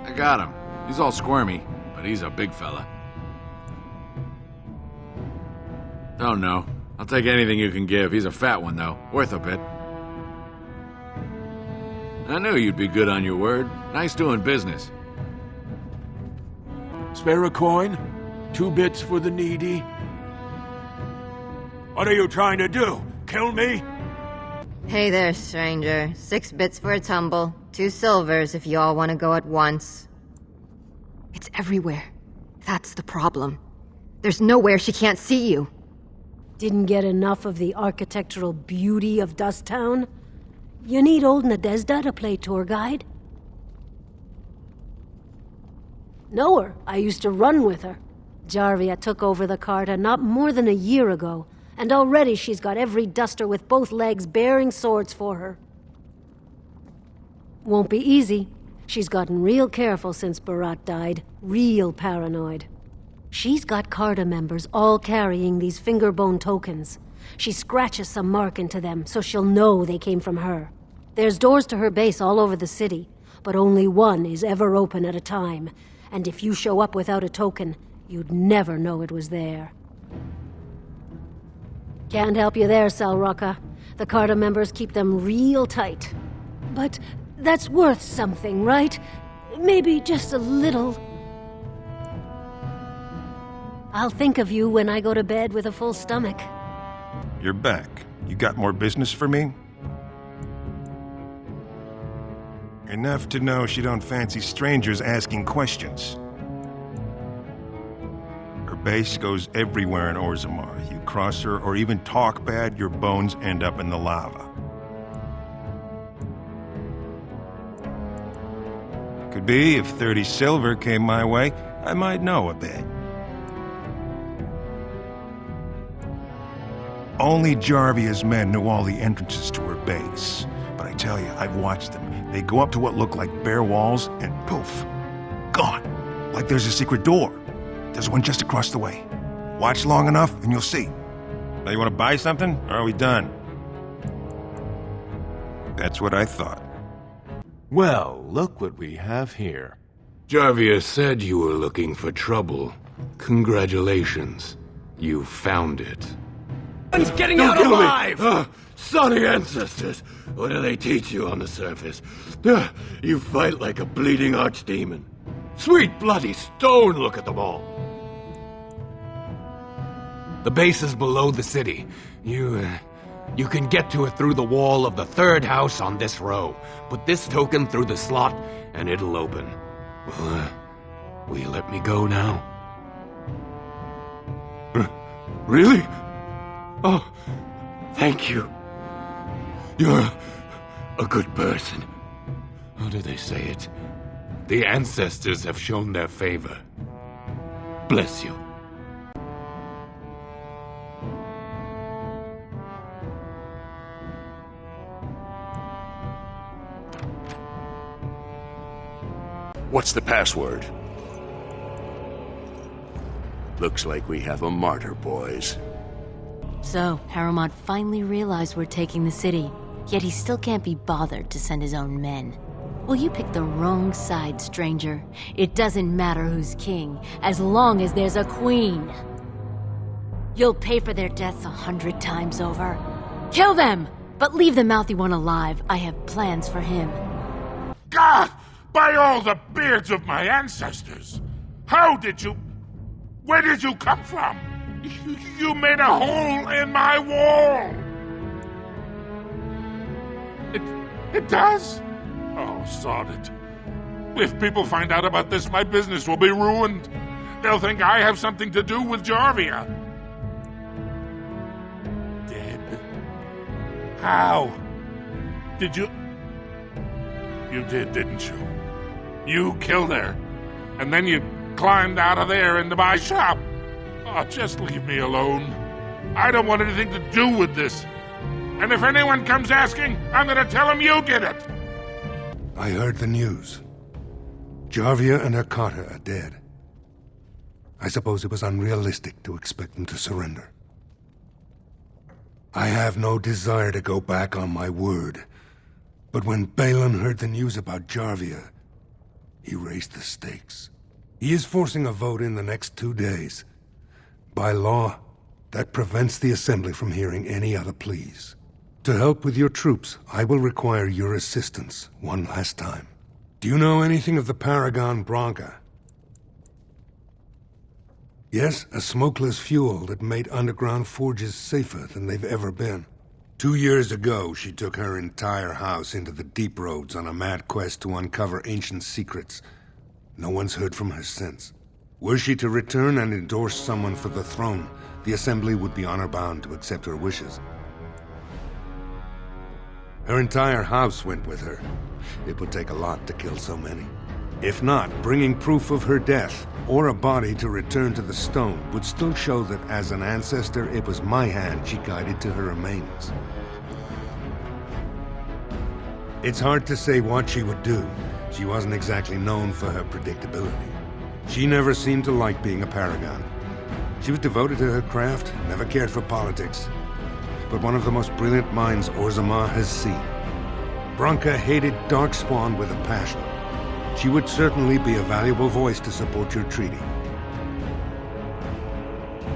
I got him. He's all squirmy, but he's a big fella. Don't know. I'll take anything you can give. He's a fat one, though. Worth a bit. I knew you'd be good on your word. Nice doing business. Spare a coin? 2 bits for the needy? What are you trying to do? Kill me? Hey there, stranger. 6 bits for a tumble. 2 silvers if you all want to go at once. It's everywhere. That's the problem. There's nowhere she can't see you. Didn't get enough of the architectural beauty of Dust Town? You need old Nadezda to play tour guide? Know her. I used to run with her. Jarvia took over the Carta not more than a year ago, and already she's got every duster with both legs bearing swords for her. Won't be easy. She's gotten real careful since Barat died. Real paranoid. She's got Carta members all carrying these fingerbone tokens. She scratches some mark into them so she'll know they came from her. There's doors to her base all over the city, but only one is ever open at a time. And if you show up without a token, you'd never know it was there. Can't help you there, Salrocka. The Carta members keep them real tight. But that's worth something, right? Maybe just a little. I'll think of you when I go to bed with a full stomach. You're back. You got more business for me? Enough to know she don't fancy strangers asking questions. Her base goes everywhere in Orzammar. You cross her or even talk bad, your bones end up in the lava. Could be, if 30 silver came my way, I might know a bit. Only Jarvia's men know all the entrances to her base. But I tell you, I've watched them. They go up to what look like bare walls, and poof, gone. Like there's a secret door. There's one just across the way. Watch long enough, and you'll see. Now you want to buy something, or are we done? That's what I thought. Well, look what we have here. Jarvia said you were looking for trouble. Congratulations. You found it. He's getting out alive! Sonny ancestors! What do they teach you on the surface? You fight like a bleeding archdemon. Sweet bloody stone, look at them all! The base is below the city. You can get to it through the wall of the 3rd house on this row. Put this token through the slot, and it'll open. Well, will you let me go now? Really? Oh, thank you. You're a good person. How do they say it? The ancestors have shown their favor. Bless you. What's the password? Looks like we have a martyr, boys. So, Harrowmont finally realized we're taking the city, yet he still can't be bothered to send his own men. Well, you picked the wrong side, stranger. It doesn't matter who's king, as long as there's a queen. You'll pay for their deaths 100 times over. Kill them! But leave the mouthy one alive. I have plans for him. God! By all the beards of my ancestors! How did you... Where did you come from? You made a hole in my wall! It does? Oh, sod it. If people find out about this, my business will be ruined. They'll think I have something to do with Jarvia. Dead? How? Did you... You did, didn't you? You killed her. And then you climbed out of there into my shop. Oh, just leave me alone. I don't want anything to do with this. And if anyone comes asking, I'm gonna tell them you did it. I heard the news. Jarvia and her Carta are dead. I suppose it was unrealistic to expect them to surrender. I have no desire to go back on my word. But when Balin heard the news about Jarvia, He raised the stakes. He is forcing a vote in the next 2 days. By law, that prevents the Assembly from hearing any other pleas. To help with your troops, I will require your assistance one last time. Do you know anything of the Paragon Branca? Yes, a smokeless fuel that made underground forges safer than they've ever been. 2 years ago, she took her entire house into the deep roads on a mad quest to uncover ancient secrets. No one's heard from her since. Were she to return and endorse someone for the throne, the Assembly would be honor-bound to accept her wishes. Her entire house went with her. It would take a lot to kill so many. If not, bringing proof of her death, or a body to return to the stone, would still show that as an ancestor, it was my hand she guided to her remains. It's hard to say what she would do. She wasn't exactly known for her predictability. She never seemed to like being a paragon. She was devoted to her craft, never cared for politics. But one of the most brilliant minds Orzammar has seen. Branca hated Darkspawn with a passion. She would certainly be a valuable voice to support your treaty.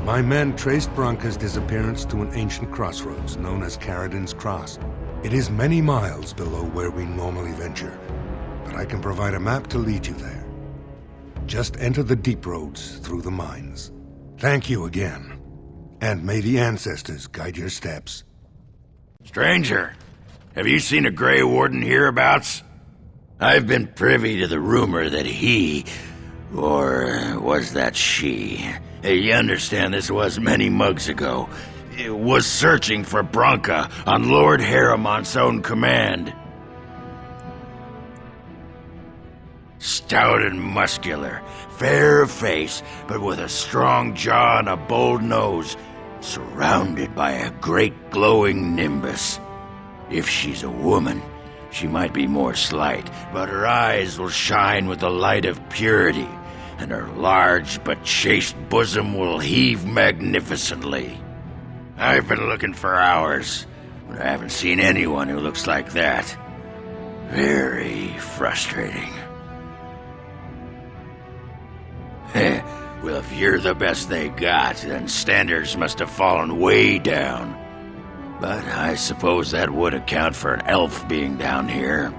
My men traced Branca's disappearance to an ancient crossroads known as Caridin's Cross. It is many miles below where we normally venture, but I can provide a map to lead you there. Just enter the deep roads through the mines. Thank you again, and may the ancestors guide your steps. Stranger, have you seen a Grey Warden hereabouts? I've been privy to the rumor that he, or was that she? You understand this was many mugs ago, was searching for Branca on Lord Haramont's own command. Stout and muscular, fair of face, but with a strong jaw and a bold nose, surrounded by a great glowing nimbus. If she's a woman, she might be more slight, but her eyes will shine with the light of purity, and her large but chaste bosom will heave magnificently. I've been looking for hours, but I haven't seen anyone who looks like that. Very frustrating. Well, if you're the best they got, then standards must have fallen way down. But I suppose that would account for an elf being down here.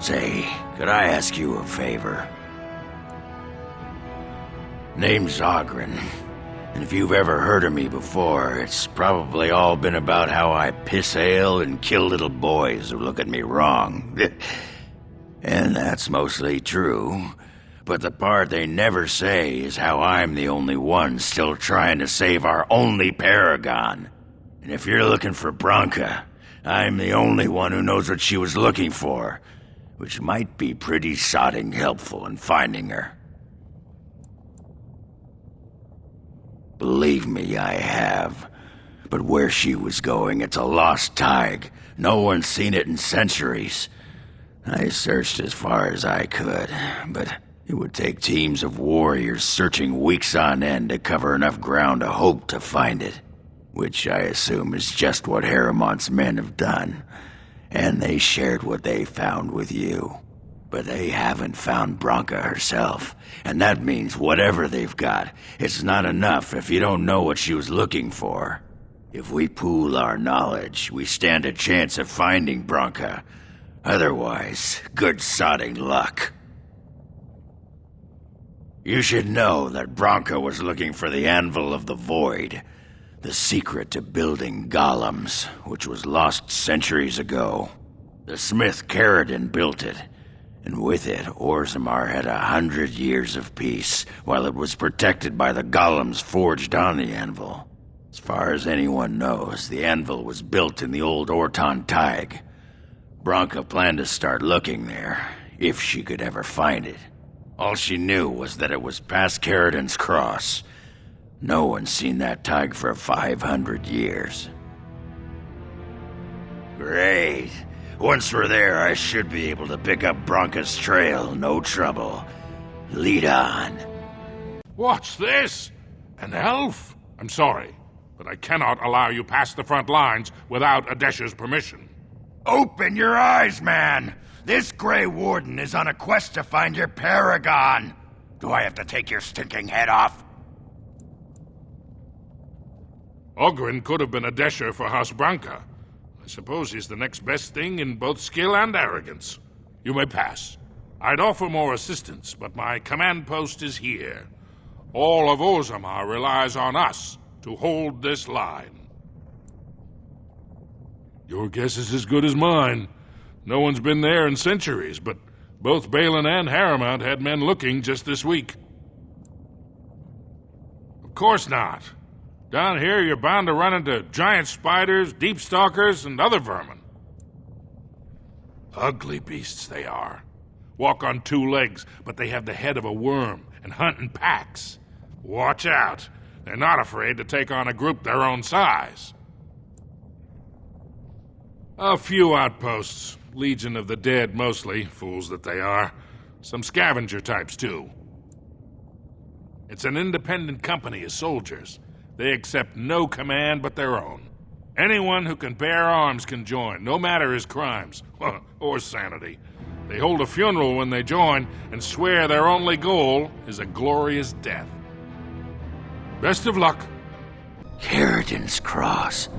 Say, could I ask you a favor? Name's Ogren, and if you've ever heard of me before, it's probably all been about how I piss ale and kill little boys who look at me wrong. And that's mostly true. But the part they never say is how I'm the only one still trying to save our only paragon. And if you're looking for Branca, I'm the only one who knows what she was looking for, which might be pretty sodding helpful in finding her. Believe me, I have. But where she was going, it's a lost tig. No one's seen it in centuries. I searched as far as I could, but it would take teams of warriors searching weeks on end to cover enough ground to hope to find it. Which I assume is just what Haramont's men have done. And they shared what they found with you. But they haven't found Branca herself. And that means whatever they've got, it's not enough if you don't know what she was looking for. If we pool our knowledge, we stand a chance of finding Branca. Otherwise, good sodding luck. You should know that Branca was looking for the Anvil of the Void, the secret to building golems, which was lost centuries ago. The smith Caridin built it, and with it, Orzammar had 100 years of peace, while it was protected by the golems forged on the anvil. As far as anyone knows, the anvil was built in the old Orton Tig. Branca planned to start looking there, if she could ever find it. All she knew was that it was past Caridin's Cross. No one's seen that tig for 500 years. Great. Once we're there, I should be able to pick up Branca's trail, no trouble. Lead on. What's this? An elf? I'm sorry, but I cannot allow you past the front lines without Adesha's permission. Open your eyes, man! This Grey Warden is on a quest to find your paragon. Do I have to take your stinking head off? Ogren could have been a desher for House Branca. I suppose he's the next best thing in both skill and arrogance. You may pass. I'd offer more assistance, but my command post is here. All of Orzammar relies on us to hold this line. Your guess is as good as mine. No one's been there in centuries, but both Balin and Harrowmount had men looking just this week. Of course not. Down here, you're bound to run into giant spiders, deep stalkers, and other vermin. Ugly beasts they are. Walk on two legs, but they have the head of a worm and hunt in packs. Watch out. They're not afraid to take on a group their own size. A few outposts. Legion of the Dead, mostly. Fools that they are. Some scavenger types, too. It's an independent company of soldiers. They accept no command but their own. Anyone who can bear arms can join, no matter his crimes, or sanity. They hold a funeral when they join, and swear their only goal is a glorious death. Best of luck. Ferelden's Cross.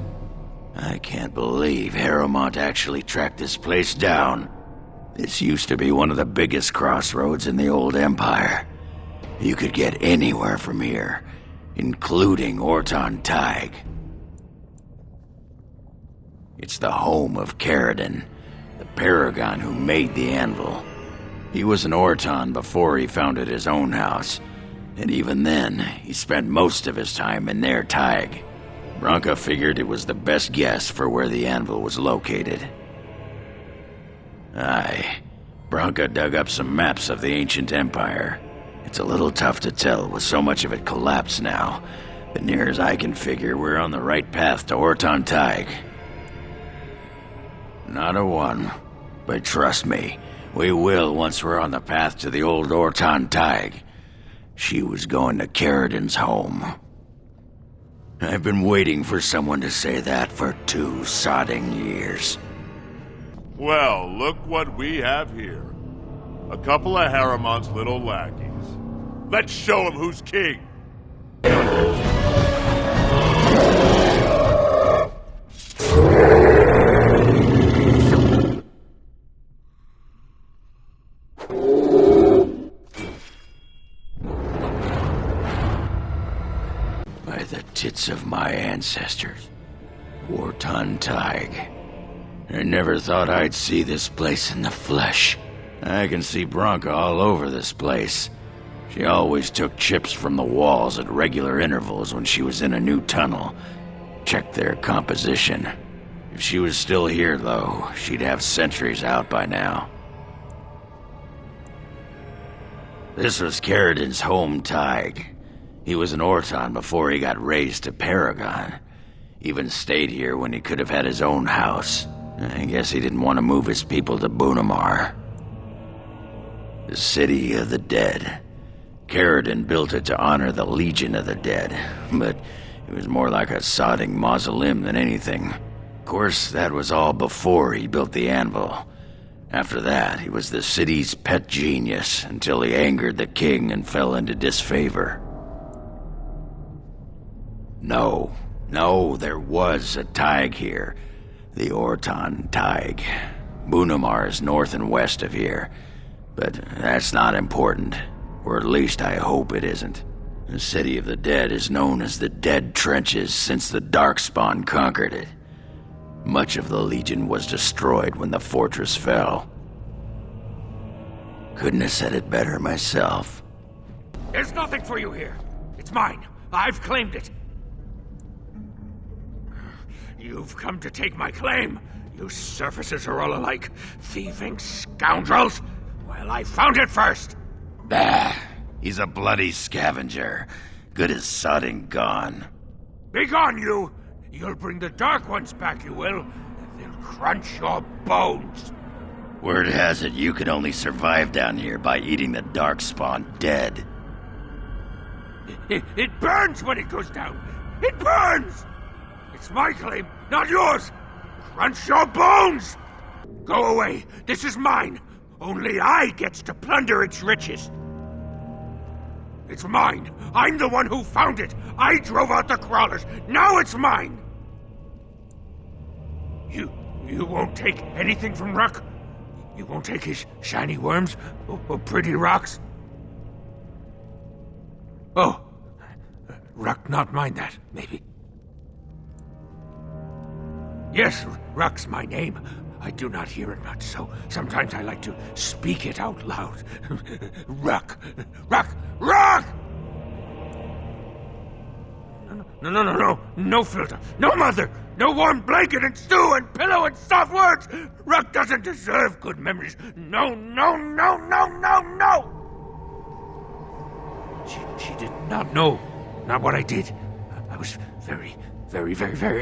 I can't believe Harrowmont actually tracked this place down. This used to be one of the biggest crossroads in the old Empire. You could get anywhere from here, including Orton Tig. It's the home of Ferelden, the paragon who made the anvil. He was an Orton before he founded his own house, and even then, he spent most of his time in their Tig. Branca figured it was the best guess for where the anvil was located. Aye, Branca dug up some maps of the ancient empire. It's a little tough to tell with so much of it collapsed now, but near as I can figure, we're on the right path to Orton Tig. Not a one, but trust me, we will once we're on the path to the old Orton Tig. She was going to Ferelden's home. I've been waiting for someone to say that for 2 sodding years. Well, look what we have here. A couple of Harrowmont's little lackeys. Let's show them who's king. By the tits of my ancestors, Orton Tig. I never thought I'd see this place in the flesh. I can see Branca all over this place. She always took chips from the walls at regular intervals when she was in a new tunnel. Checked their composition. If she was still here, though, she'd have sentries out by now. This was Ferelden's home Tig. He was an Orton before he got raised to Paragon. Even stayed here when he could have had his own house. I guess he didn't want to move his people to Bunamar. The City of the Dead. Ferelden built it to honor the Legion of the Dead, but it was more like a sodding mausoleum than anything. Of course, that was all before he built the anvil. After that, he was the city's pet genius until he angered the king and fell into disfavor. No, there was a Tig here. The Orton Tig. Bunamar is north and west of here. But that's not important. Or at least I hope it isn't. The City of the Dead is known as the Dead Trenches since the Darkspawn conquered it. Much of the Legion was destroyed when the fortress fell. Couldn't have said it better myself. There's nothing for you here. It's mine. I've claimed it. You've come to take my claim. You surfacers are all alike. Thieving scoundrels. Well, I found it first. Bah. He's a bloody scavenger. Good as sodding gone. Be gone, you! You'll bring the Dark Ones back, you will. And they'll crunch your bones. Word has it you can only survive down here by eating the Darkspawn dead. It burns when it goes down. It burns! It's my claim, not yours! Crunch your bones! Go away! This is mine! Only I gets to plunder its riches! It's mine! I'm the one who found it! I drove out the crawlers! Now it's mine! You won't take anything from Ruck? You won't take his shiny worms? Or pretty rocks? Oh, Ruck not mind that, maybe. Yes, Ruck's my name. I do not hear it much, so sometimes I like to speak it out loud. Ruck! Ruck! Ruck! No. No filter. No mother. No warm blanket and stew and pillow and soft words. Ruck doesn't deserve good memories. No. She did not know. Not what I did. I was very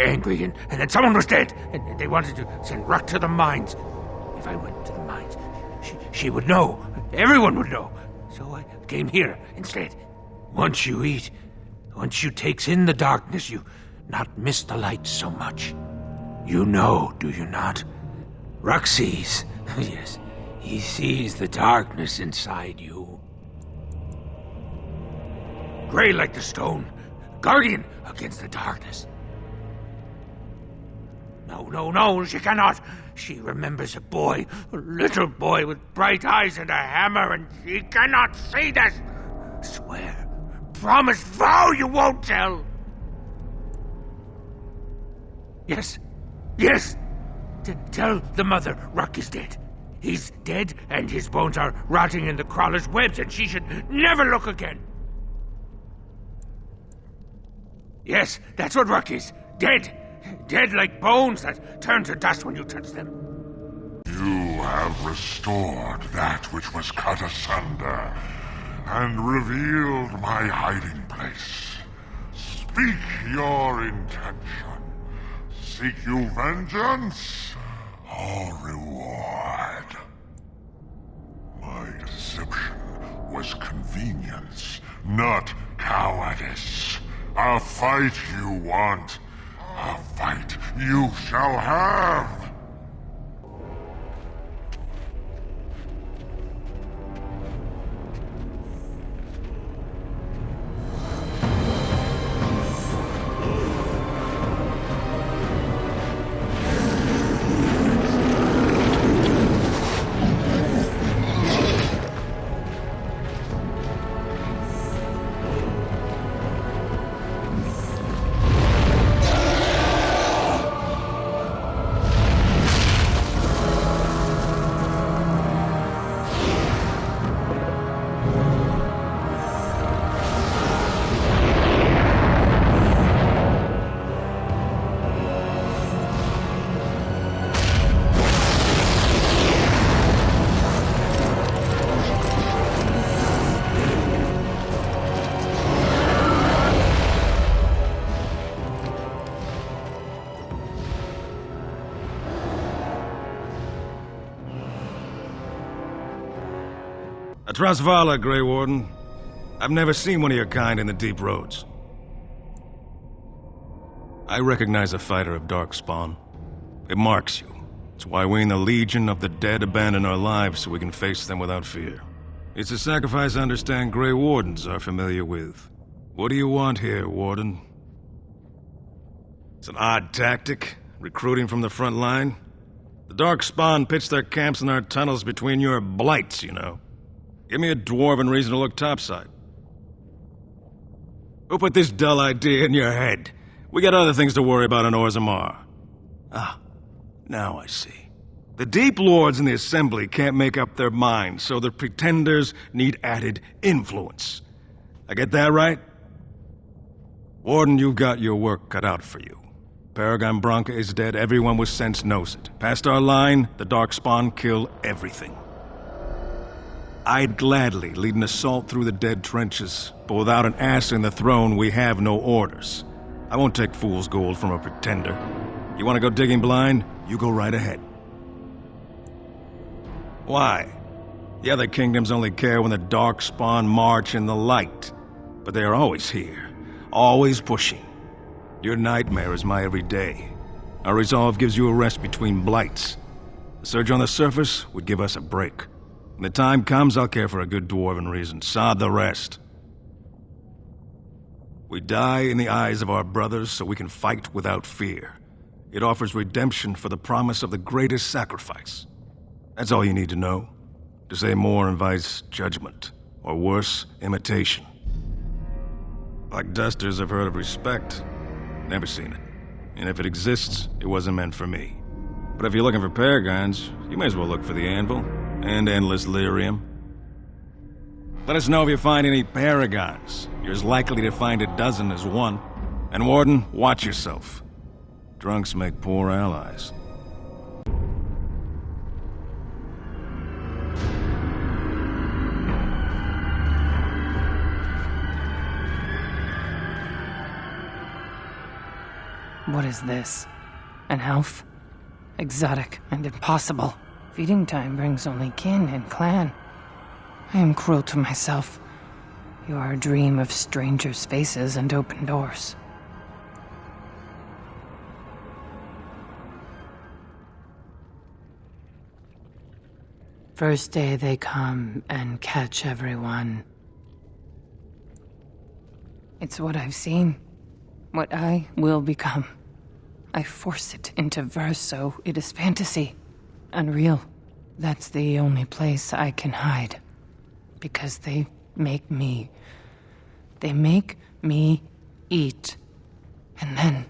angry, and then someone was dead, and they wanted to send Ruck to the mines. If I went to the mines, she would know. Everyone would know. So I came here instead. Once you eat, once you takes in the darkness, you not miss the light so much. You know, do you not? Ruck sees. Yes, he sees the darkness inside you. Gray like the stone, guardian against the darkness. No, she cannot. She remembers a boy, a little boy with bright eyes and a hammer, and she cannot see this. Swear, promise, vow you won't tell. Yes. Tell the mother Ruck is dead. He's dead, and his bones are rotting in the crawler's webs, and she should never look again. Yes, that's what Ruck is. Dead. Dead like bones that turn to dust when you touch them. You have restored that which was cut asunder, and revealed my hiding place. Speak your intention. Seek you vengeance or reward? My deception was convenience, not cowardice. A fight you want. A fight you shall have! Trasvala, Grey Warden. I've never seen one of your kind in the deep roads. I recognize a fighter of Darkspawn. It marks you. It's why we in the Legion of the Dead abandon our lives so we can face them without fear. It's a sacrifice I understand Grey Wardens are familiar with. What do you want here, Warden? It's an odd tactic, recruiting from the front line. The Darkspawn pitch their camps in our tunnels between your blights, you know. Give me a dwarven reason to look topside. Who put this dull idea in your head? We got other things to worry about in Orzammar. Ah, now I see. The Deep Lords in the Assembly can't make up their minds, so the Pretenders need added influence. I get that right? Warden, you've got your work cut out for you. Paragon Branca is dead, everyone with sense knows it. Past our line, the Darkspawn kill everything. I'd gladly lead an assault through the dead trenches, but without an ass in the throne, we have no orders. I won't take fool's gold from a pretender. You want to go digging blind? You go right ahead. Why? The other kingdoms only care when the Darkspawn march in the light. But they are always here, always pushing. Your nightmare is my everyday. Our resolve gives you a rest between blights. The surge on the surface would give us a break. When the time comes, I'll care for a good dwarven reason. Sod the rest. We die in the eyes of our brothers so we can fight without fear. It offers redemption for the promise of the greatest sacrifice. That's all you need to know. To say more invites judgment, or worse, imitation. Black Dusters have heard of respect. Never seen it. And if it exists, it wasn't meant for me. But if you're looking for paragons, you may as well look for the anvil, and endless lyrium. Let us know if you find any paragons. You're as likely to find a dozen as one. And Warden, watch yourself. Drunks make poor allies. What is this? An elf? Exotic and impossible. Feeding time brings only kin and clan. I am cruel to myself. You are a dream of strangers' faces and open doors. First day they come and catch everyone. It's what I've seen. What I will become. I force it into verse so it is fantasy. Unreal. That's the only place I can hide. Because they make me. They make me eat. And then,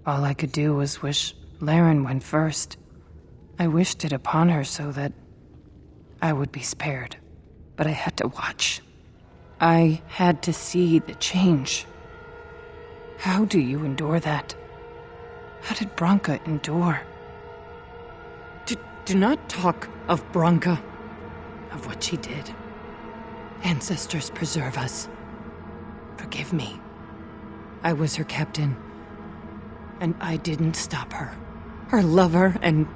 all I could do was wish Laren went first. I wished it upon her so that I would be spared. But I had to watch. I had to see the change. How do you endure that? How did Branka endure? Do not talk of Branka, of what she did. Ancestors preserve us. Forgive me. I was her captain, and I didn't stop her. Her lover, and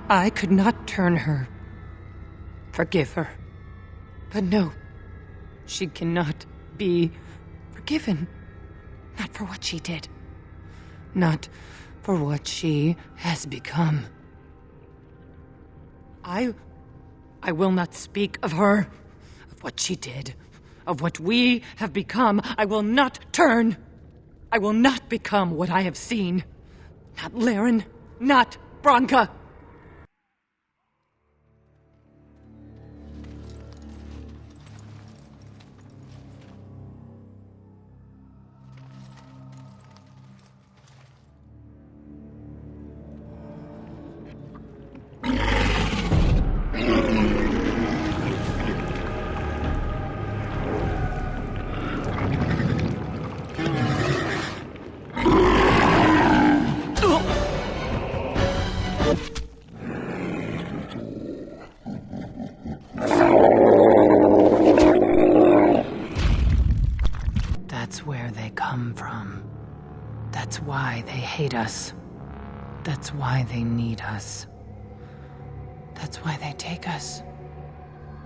I could not turn her. Forgive her. But no, she cannot be forgiven. Not for what she did. Not for what she has become. I will not speak of her, of what she did, of what we have become. I will not turn. I will not become what I have seen. Not Laren, not Branka. That's where they come from. That's why they hate us. That's why they need us. That's why they take us.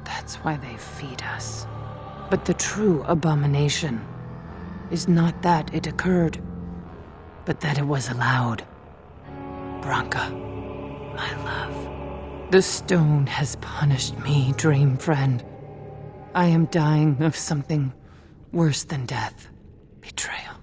That's why they feed us. But the true abomination is not that it occurred, but that it was allowed. Branka, my love. The stone has punished me, dream friend. I am dying of something worse than death. Betrayal.